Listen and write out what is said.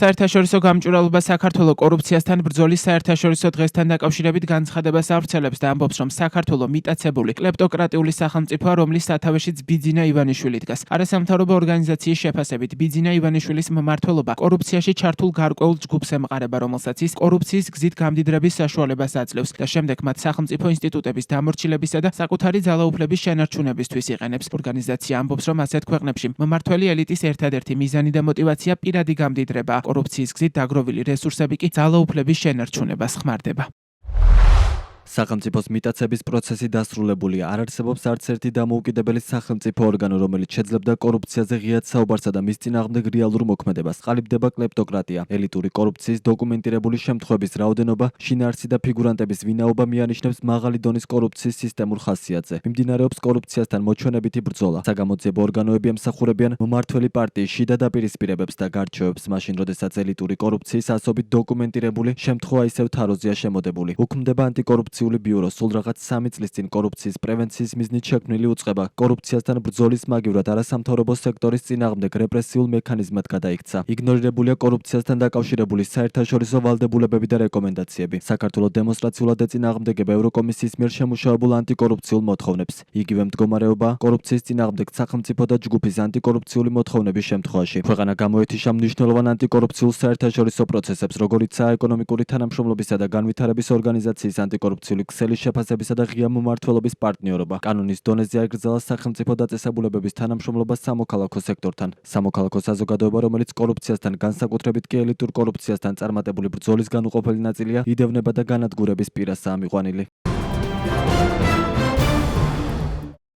საერთაშორისო გამჭვირვალობა საქართველოს კორუფციასთან ბრძოლის საერთაშორისო დღესთან დაკავშირებით განცხადებას ავრცელებს და ამბობს, რომ საქართველოს მიტაცებული კლეპტოკრატიული სახელმწიფოა, რომლის სათავეშიც ბიძინა ივანიშვილი დგას. არასამთავრობო ორგანიზაციის შეფასებით, ბიძინა ივანიშვილის მმართველობა კორუფციაში ჩართულ გარკვეულ ჯგუფს ემყარება, რომელსაც ის კორუფციის გზით გამდიდრების საშუალებას აძლევს და შემდეგ მათ სახელმწიფო ინსტიტუტების დამორჩილებისა და საკუთარი ძალაუფლების შენარჩუნებისთვის იყენებს. ორგანიზაცია ამბობს, რომ ასეთ ქვეყნებში მმართველი ელიტის ერთადერთი მიზანი და мотиваცია პირადი გამდიდრება. კორუფციის გზით დაგროვილი რესურსები კი ძალაუფლების შენარჩუნებას ხმარდება. სახელმწიფოს მიტაცების პროცესი დასრულებულია. არ არსებობს არც ერთი დამოუკიდებელი სახელმწიფო ორგანო, რომელიც შეძლებდა კორუფციაზე ღიად საუბარსა და მის წინააღმდეგ რეალურ მოქმედებას. ყალიბდება კლეპტოკრატია. ელიტური კორუფციის დოკუმენტირებული შემთხვევების რაოდენობა, შინაარსი და ფიგურანტების ვინაობა მიანიშნებს მაღალი დონის კორუფციის სისტემურ ხასიათზე. მიმდინარეობს კორუფციასთან მოჩვენებითი ბრძოლა. საგამოძიებო ორგანოები ემსახურებიან მმართველი პარტიის შიდა დაპირისპირებებს და გარჩევებს, მაშინ როდესაც ელიტური კორუფციის ასობით დოკუმენტირებული შემთხვევა ისევ თაროზეა შემოდებული. უქმდება ანტიკორუფციული ბიურო, სულ რაღაც 3 წლის წინ კორუფციის პრევენციის მიზნით შექმნილი უწყება კორუფციასთან ბრძოლის მაგივრად არასამთავრობო სექტორის წინააღმდეგ რეპრესიულ მექანიზმად გადაიქცა. იგნორირებულია კორუფციასთან დაკავშირებული საერთაშორისო ვალდებულებები და რეკომენდაციები. საქართველოს დემონსტრაციულად ეწინააღმდეგება ევროკომისიის მიერ შემუშავებულ ანტიკორუფციულ მოთხოვნებს. იგივე მდგომარეობა კორუფციის წინააღმდეგ სახელმწიფო და ჯგუფის ანტიკორუფციული მოთხოვნების შემთხვევაში. ქვეყანა გამოეთიშა მნიშვნელოვან ანტიკორუფციულ საერთაშორისო პროცესებს, როგორიცაა ეკონომიკური თანამშრომლობისა და განვითარების ორგანიზაციის ანტიკორუფციული ქსელის შეფასებისა და ღია მმართველობის პარტნიორობა. კანონის დონეზე აკრძალა სახელმწიფო დაწესებულებების თანამშრომლობა სამოქალაქო სექტორთან. სამოქალაქო საზოგადოება, რომელიც კორუფციასთან, განსაკუთრებით კი ელიტურ კორუფციასთან წარმატებული ბრძოლის განუყოფელი ნაწილია, იდევნება და განადგურების პირასაა მიყვანილი.